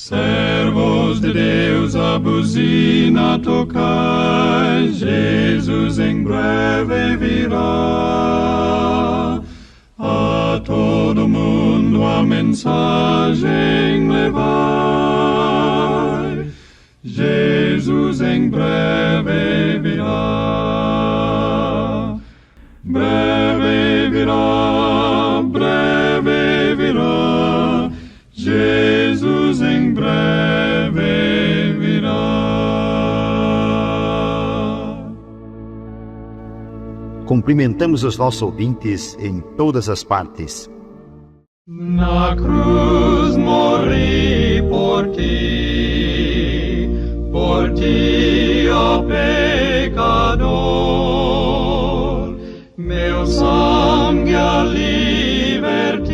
Servos de Deus, a buzina tocai, Jesus em breve virá. A todo mundo a mensagem levai, Jesus em breve virá. Breve virá, breve virá, Jesus em breve virá. Cumprimentamos os nossos ouvintes em todas as partes. Na cruz morri por ti, ó pecador, meu sangue ali verti,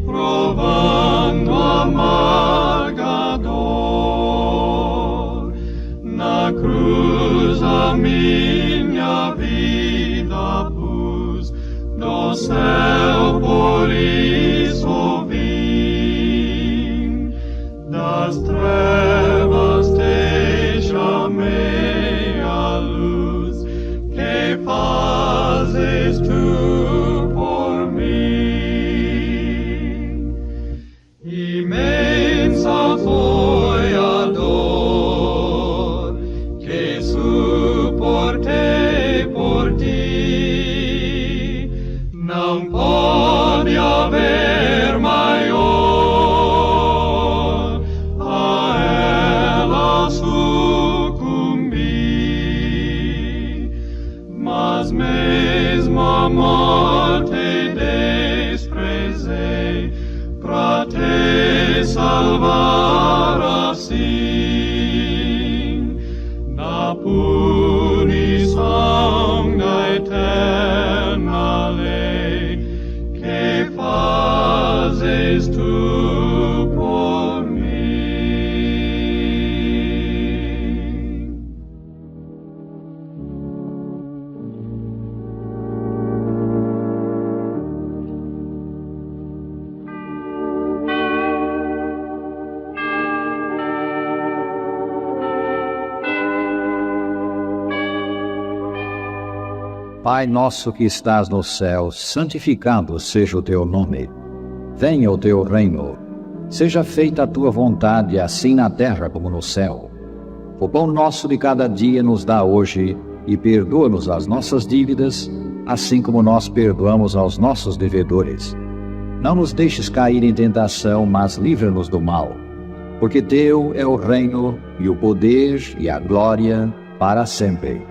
provando amarga dor. Na cruz a minha vida pus, do céu por isso vim, das trevas te chamei a luz, que fazes tu por mim. Imensa foi a dor que suportei por ti, não pode haver maior, a ela sucumbi, mas mesmo a morte desprezei, pra te salvar assim, na punição da eterna lei, que fazes tu por mim. Pai nosso que estás no céu, santificado seja o teu nome. Venha o teu reino. Seja feita a tua vontade, assim na terra como no céu. O pão nosso de cada dia nos dá hoje, e perdoa-nos as nossas dívidas, assim como nós perdoamos aos nossos devedores. Não nos deixes cair em tentação, mas livra-nos do mal. Porque teu é o reino, e o poder, e a glória, para sempre.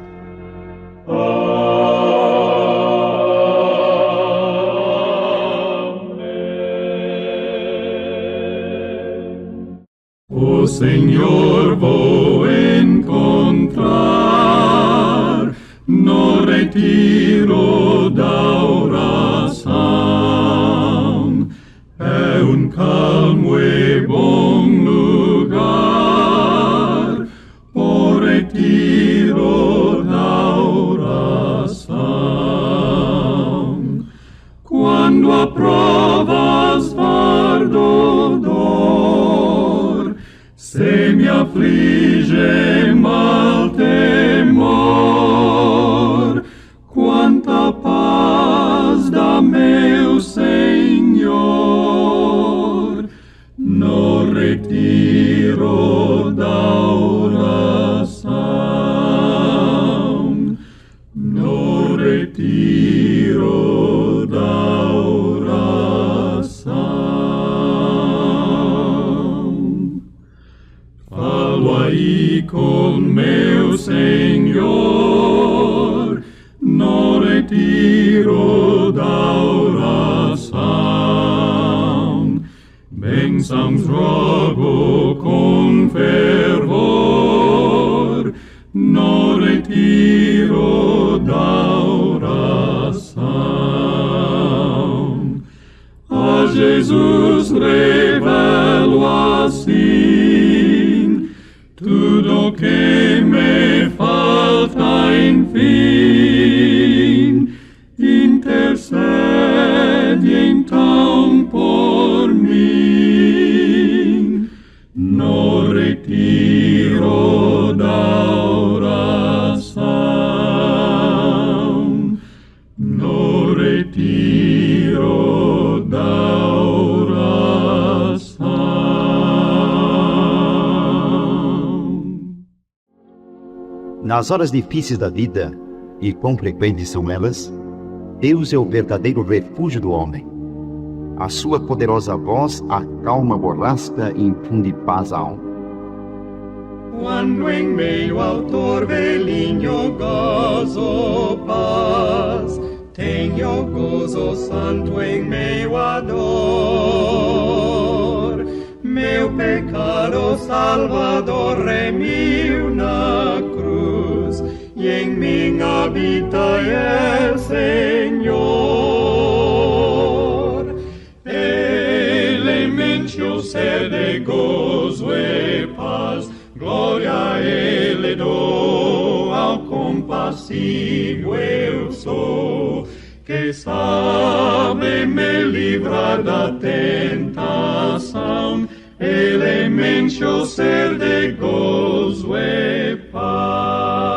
O Senhor vou encontrar no retiro da oração. É calmo e bom lugar, o retiro da oração. Quando a provas fardo dor, se me aflige mal temor, quanta paz dá meu Senhor no retiro da oração, no retiro da oração. Falo aí com meu Senhor no retiro da oração. Bênçãos rogo com fervor no retiro da oração. A Jesus revelo assim tudo que me falta, enfim. Intercede então por mim. Nas horas difíceis da vida, e quão frequentes são elas, Deus é o verdadeiro refúgio do homem. A sua poderosa voz acalma a borrasca e infunde paz à alma. Quando em meio ao torbellinho gozo paz, tenho gozo santo em meio à dor. Meu pecado Salvador remiu na cruz, e em mim habita el Senhor. Elementio ser de gozo e paz, glória a Ele dou, ao compassivo eu sou, que sabe me livrar da tentação. Elementio ser de gozo e paz.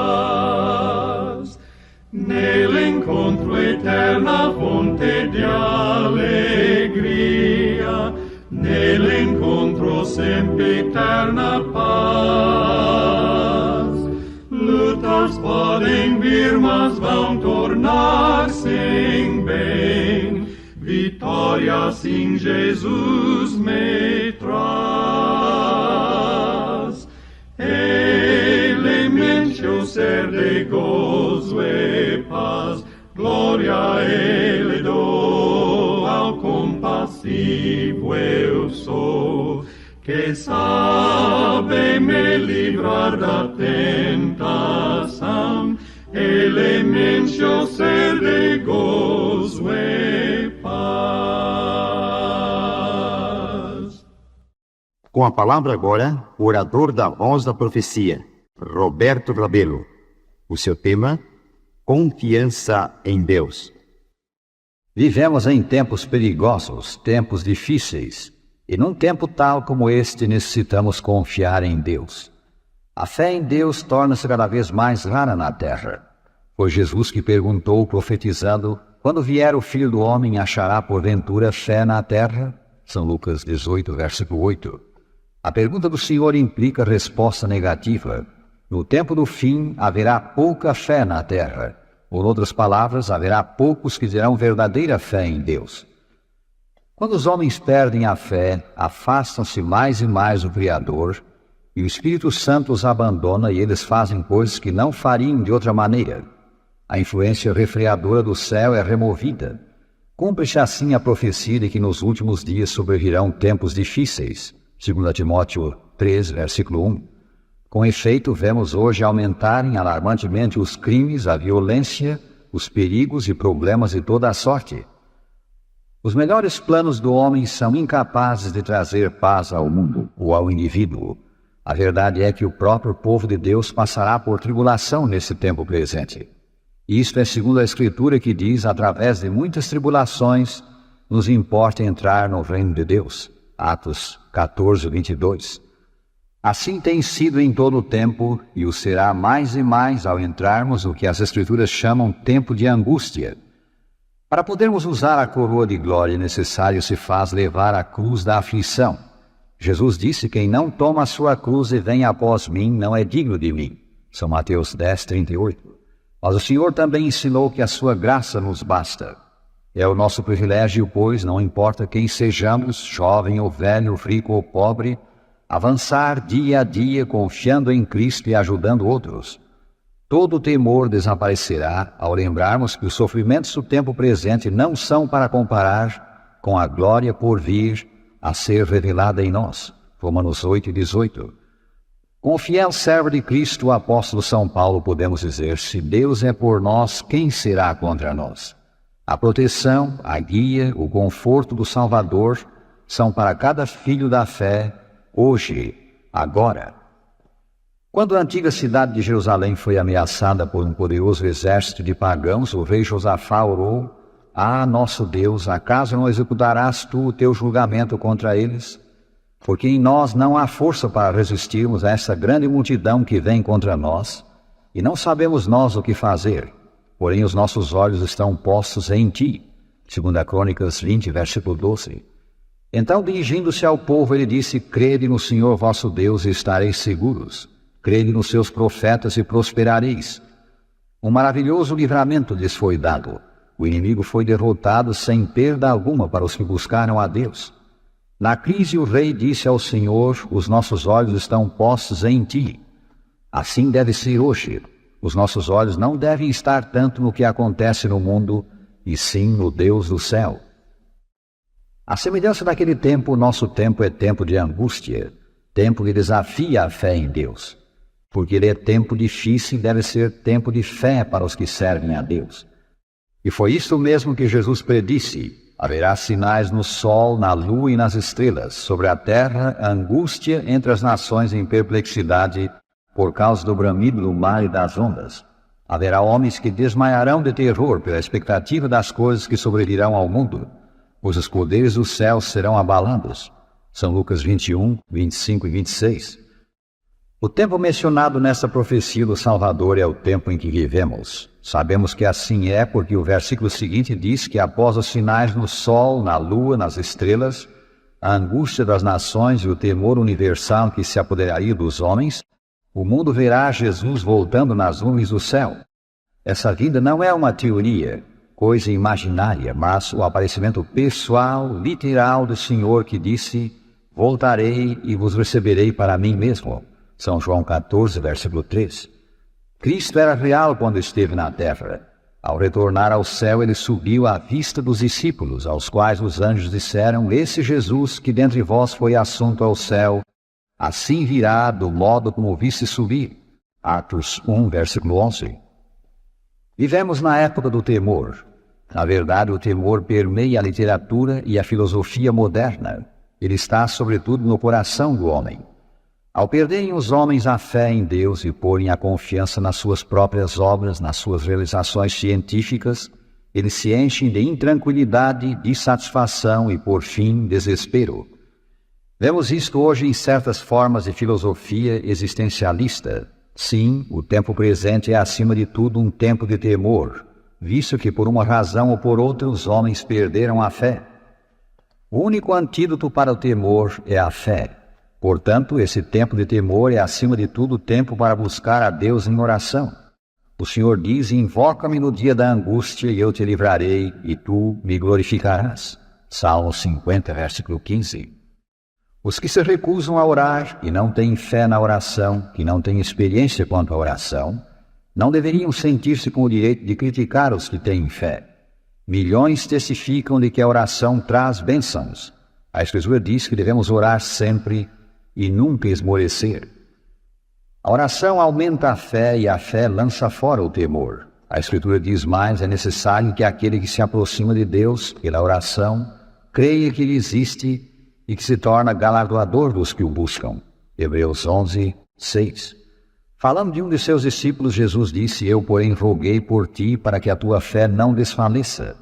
Nele encontro eterna fonte de alegria, nele encontro sempre eterna paz. Lutas podem vir, mas vão tornar-se em bem. Vitória sim Jesus me traz. Elementio ser de gozo e paz, glória a Ele dou, ao compassivo eu sou, que sabe me livrar da tentação. Elementio ser de gozo e paz. Com a palavra agora, o orador da Voz da Profecia, Roberto Rabelo. O seu tema, confiança em Deus. Vivemos em tempos perigosos, tempos difíceis, e num tempo tal como este necessitamos confiar em Deus. A fé em Deus torna-se cada vez mais rara na terra. Foi Jesus que perguntou, profetizando, quando vier o Filho do Homem, achará porventura fé na terra? São Lucas 18, versículo 8. A pergunta do Senhor implica resposta negativa. No tempo do fim, haverá pouca fé na terra. Por outras palavras, haverá poucos que terão verdadeira fé em Deus. Quando os homens perdem a fé, afastam-se mais e mais do Criador, e o Espírito Santo os abandona e eles fazem coisas que não fariam de outra maneira. A influência refreadora do céu é removida. Cumpre-se assim a profecia de que nos últimos dias sobrevirão tempos difíceis, 2 Timóteo 3, versículo 1. Com efeito, vemos hoje aumentarem alarmantemente os crimes, a violência, os perigos e problemas de toda a sorte. Os melhores planos do homem são incapazes de trazer paz ao mundo ou ao indivíduo. A verdade é que o próprio povo de Deus passará por tribulação nesse tempo presente. Isto é segundo a Escritura que diz, através de muitas tribulações, nos importa entrar no reino de Deus. Atos 14, 22. Assim tem sido em todo o tempo, e o será mais e mais ao entrarmos no que as Escrituras chamam tempo de angústia. Para podermos usar a coroa de glória necessário se faz levar a cruz da aflição. Jesus disse, quem não toma a sua cruz e vem após mim, não é digno de mim. São Mateus 10, 38. Mas o Senhor também ensinou que a sua graça nos basta. É o nosso privilégio, pois, não importa quem sejamos, jovem ou velho, rico ou pobre, avançar dia a dia confiando em Cristo e ajudando outros. Todo temor desaparecerá ao lembrarmos que os sofrimentos do tempo presente não são para comparar com a glória por vir a ser revelada em nós. Romanos 8, 18. Com o fiel servo de Cristo, o apóstolo São Paulo, podemos dizer, se Deus é por nós, quem será contra nós? A proteção, a guia, o conforto do Salvador são para cada filho da fé, hoje, agora. Quando a antiga cidade de Jerusalém foi ameaçada por um poderoso exército de pagãos, o rei Josafá orou, nosso Deus, acaso não executarás tu o teu julgamento contra eles? Porque em nós não há força para resistirmos a essa grande multidão que vem contra nós, e não sabemos nós o que fazer, porém os nossos olhos estão postos em ti. 2 Crônicas 20, versículo 12. Então, dirigindo-se ao povo, ele disse, crede no Senhor vosso Deus e estareis seguros. Crede nos seus profetas e prosperareis. Um maravilhoso livramento lhes foi dado. O inimigo foi derrotado sem perda alguma para os que buscaram a Deus. Na crise o rei disse ao Senhor: os nossos olhos estão postos em ti. Assim deve ser hoje. Os nossos olhos não devem estar tanto no que acontece no mundo, e sim no Deus do céu. À semelhança daquele tempo, o nosso tempo é tempo de angústia, tempo que desafia a fé em Deus. Porque ele é tempo difícil e deve ser tempo de fé para os que servem a Deus. E foi isso mesmo que Jesus predisse: haverá sinais no sol, na lua e nas estrelas, sobre a terra, angústia entre as nações em perplexidade, por causa do bramido do mar e das ondas. Haverá homens que desmaiarão de terror pela expectativa das coisas que sobrevirão ao mundo, pois os poderes dos céus serão abalados. São Lucas 21, 25 e 26. O tempo mencionado nesta profecia do Salvador é o tempo em que vivemos. Sabemos que assim é porque o versículo seguinte diz que após os sinais no sol, na lua, nas estrelas, a angústia das nações e o temor universal que se apoderaria dos homens, o mundo verá Jesus voltando nas nuvens do céu. Essa vinda não é uma teoria, coisa imaginária, mas o aparecimento pessoal, literal do Senhor que disse: voltarei e vos receberei para mim mesmo. São João 14, versículo 3. Cristo era real quando esteve na terra. Ao retornar ao céu, ele subiu à vista dos discípulos, aos quais os anjos disseram: esse Jesus que dentre vós foi assunto ao céu, assim virá do modo como o viste subir. Atos 1, versículo 11. Vivemos na época do temor. Na verdade, o temor permeia a literatura e a filosofia moderna. Ele está, sobretudo, no coração do homem. Ao perderem os homens a fé em Deus e porem a confiança nas suas próprias obras, nas suas realizações científicas, eles se enchem de intranquilidade, dissatisfação e, por fim, desespero. Vemos isto hoje em certas formas de filosofia existencialista. Sim, o tempo presente é, acima de tudo, um tempo de temor, visto que, por uma razão ou por outra, os homens perderam a fé. O único antídoto para o temor é a fé. Portanto, esse tempo de temor é, acima de tudo, tempo para buscar a Deus em oração. O Senhor diz: invoca-me no dia da angústia e eu te livrarei, e tu me glorificarás. Salmo 50, versículo 15. Os que se recusam a orar e não têm fé na oração, que não têm experiência quanto à oração, não deveriam sentir-se com o direito de criticar os que têm fé. Milhões testificam de que a oração traz bênçãos. A Escritura diz que devemos orar sempre e nunca esmorecer. A oração aumenta a fé e a fé lança fora o temor. A Escritura diz mais: é necessário que aquele que se aproxima de Deus pela oração creia que Ele existe e que se torna galardoador dos que o buscam. Hebreus 11, 6. Falando de um de seus discípulos, Jesus disse: eu, porém, roguei por ti para que a tua fé não desfaleça.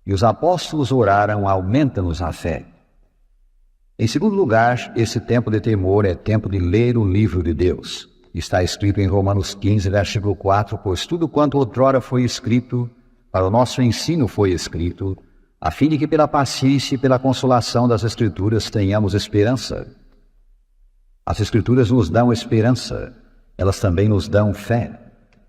E os apóstolos oraram: aumenta-nos a fé. Em segundo lugar, esse tempo de temor é tempo de ler o livro de Deus. Está escrito em Romanos 15, versículo 4, pois tudo quanto outrora foi escrito, para o nosso ensino foi escrito, a fim de que pela paciência e pela consolação das Escrituras tenhamos esperança. As Escrituras nos dão esperança, elas também nos dão fé.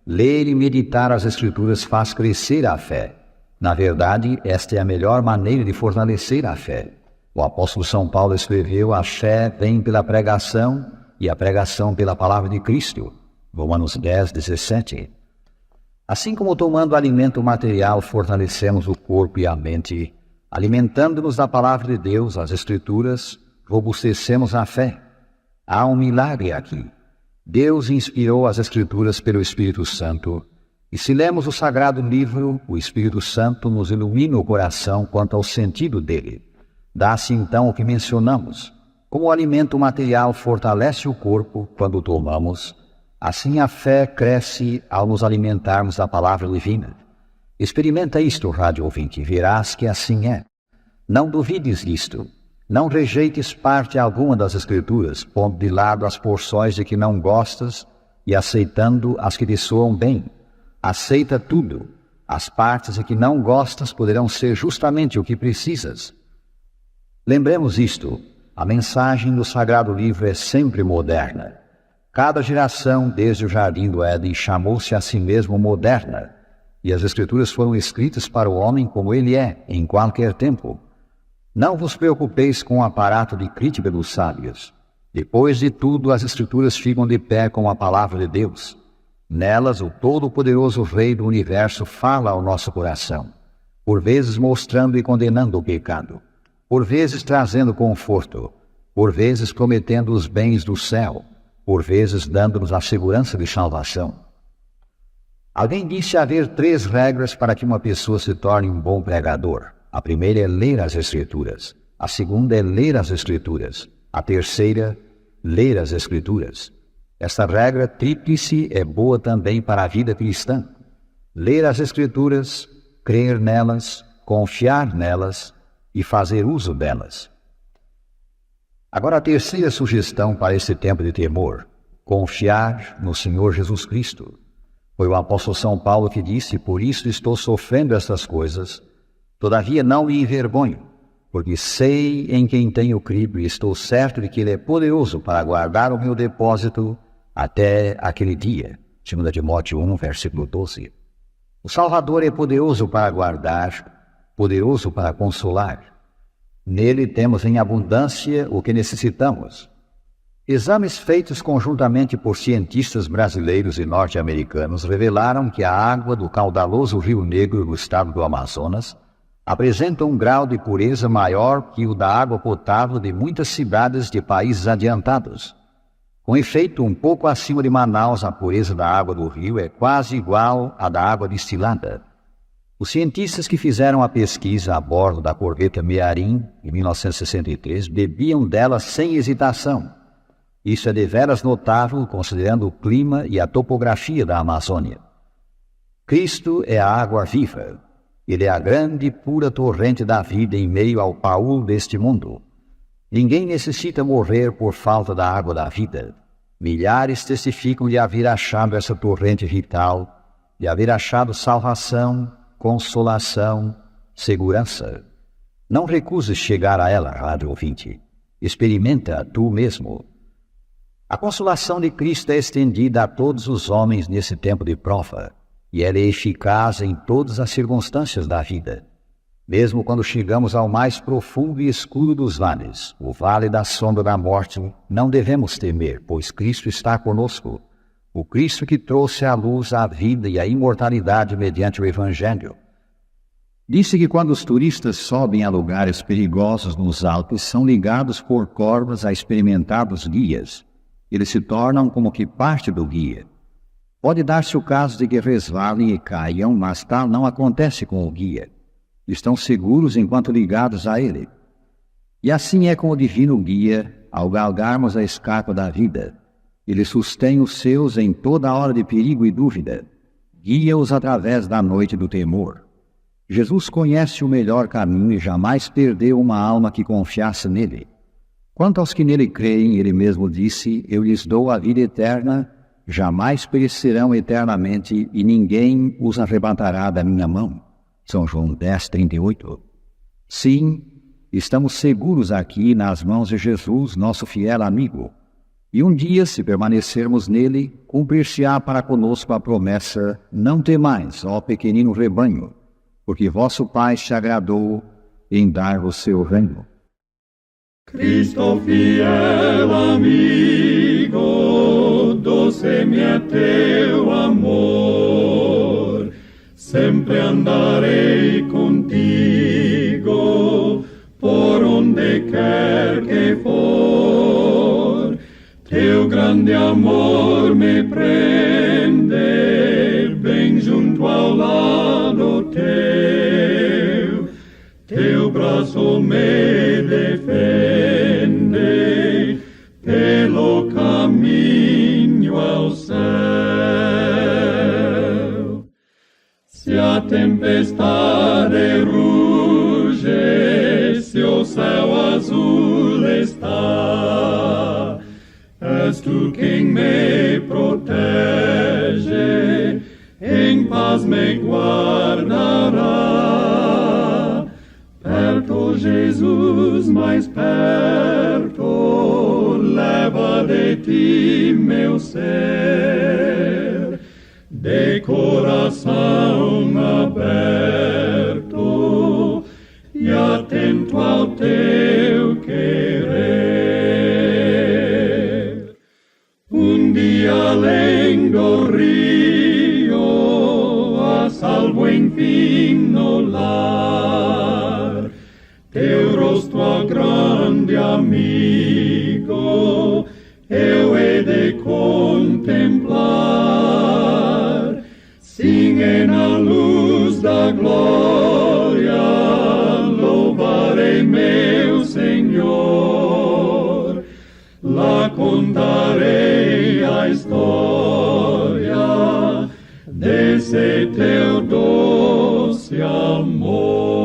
Ler e meditar as Escrituras faz crescer a fé. Na verdade, esta é a melhor maneira de fortalecer a fé. O apóstolo São Paulo escreveu: a fé vem pela pregação e a pregação pela palavra de Cristo. Romanos 10, 17. Assim como tomando alimento material fortalecemos o corpo e a mente, alimentando-nos da palavra de Deus, as Escrituras, robustecemos a fé. Há um milagre aqui. Deus inspirou as Escrituras pelo Espírito Santo, e se lemos o Sagrado Livro, o Espírito Santo nos ilumina o coração quanto ao sentido dele. Dá-se então o que mencionamos. Como o alimento material fortalece o corpo quando o tomamos, assim a fé cresce ao nos alimentarmos da palavra divina. Experimenta isto, rádio ouvinte, e verás que assim é. Não duvides disto. Não rejeites parte alguma das Escrituras, pondo de lado as porções de que não gostas e aceitando as que te soam bem. Aceita tudo. As partes de que não gostas poderão ser justamente o que precisas. Lembremos isto, a mensagem do Sagrado Livro é sempre moderna. Cada geração, desde o jardim do Éden, chamou-se a si mesmo moderna, e as Escrituras foram escritas para o homem como ele é, em qualquer tempo. Não vos preocupeis com o aparato de crítica dos sábios. Depois de tudo, as Escrituras ficam de pé com a palavra de Deus. Nelas, o Todo-Poderoso Rei do Universo fala ao nosso coração, por vezes mostrando e condenando o pecado, por vezes trazendo conforto, por vezes prometendo os bens do céu, por vezes dando-nos a segurança de salvação. Alguém disse haver 3 regras para que uma pessoa se torne um bom pregador. A primeira é ler as Escrituras. A segunda é ler as Escrituras. A terceira, ler as Escrituras. Esta regra tríplice é boa também para a vida cristã. Ler as Escrituras, crer nelas, confiar nelas e fazer uso delas. Agora a terceira sugestão para esse tempo de temor: confiar no Senhor Jesus Cristo. Foi o apóstolo São Paulo que disse: por isso estou sofrendo estas coisas, todavia não me envergonho, porque sei em quem tenho crido e estou certo de que Ele é poderoso para guardar o meu depósito até aquele dia. 2 Timóteo 1, versículo 12. O Salvador é poderoso para guardar, poderoso para consolar. Nele temos em abundância o que necessitamos. Exames feitos conjuntamente por cientistas brasileiros e norte-americanos revelaram que a água do caudaloso Rio Negro do estado do Amazonas apresenta um grau de pureza maior que o da água potável de muitas cidades de países adiantados. Com efeito, um pouco acima de Manaus, a pureza da água do rio é quase igual à da água destilada. Os cientistas que fizeram a pesquisa a bordo da corveta Mearim, em 1963, bebiam dela sem hesitação. Isso é deveras notável, considerando o clima e a topografia da Amazônia. Cristo é a água viva. Ele é a grande e pura torrente da vida em meio ao paúl deste mundo. Ninguém necessita morrer por falta da água da vida. Milhares testificam de haver achado essa torrente vital, de haver achado salvação, consolação, segurança. Não recuses chegar a ela, rádio ouvinte. Experimenta tu mesmo. A consolação de Cristo é estendida a todos os homens nesse tempo de prova, e ela é eficaz em todas as circunstâncias da vida. Mesmo quando chegamos ao mais profundo e escuro dos vales, o vale da sombra da morte, não devemos temer, pois Cristo está conosco. O Cristo que trouxe à luz a vida e a imortalidade mediante o Evangelho. Disse que quando os turistas sobem a lugares perigosos nos Alpes, são ligados por cordas a experimentados guias. Eles se tornam como que parte do guia. Pode dar-se o caso de que resvalem e caiam, mas tal não acontece com o guia. Estão seguros enquanto ligados a ele. E assim é com o divino guia, ao galgarmos a escarpa da vida. Ele sustém os seus em toda hora de perigo e dúvida. Guia-os através da noite do temor. Jesus conhece o melhor caminho e jamais perdeu uma alma que confiasse nele. Quanto aos que nele creem, ele mesmo disse: eu lhes dou a vida eterna, jamais perecerão eternamente e ninguém os arrebatará da minha mão. São João 10, 38. Sim, estamos seguros aqui nas mãos de Jesus, nosso fiel amigo. E um dia, se permanecermos nele, cumprir-se-á para conosco a promessa: não temais, ó pequenino rebanho, porque vosso Pai se agradou em dar-vos seu reino. Cristo fiel amigo, doce-me a teu amor, sempre andarei contigo, por onde quer que for. Teu grande amor me prende, bem junto ao lado teu. Teu braço me defende, pelo caminho ao céu. Se a tempestade ruge, se o céu azul está, és tu quem me protege, em paz me guardará. Perto, Jesus, mais perto, leva de de ti, meu ser, de coração aberto e atento ao teu querer. Dia além do rio, a salvo enfim no lar, teu rosto a grande amigo, eu hei de contemplar, sim, na luz da glória, louvarei meu Senhor, lá contarei a história desse teu doce amor.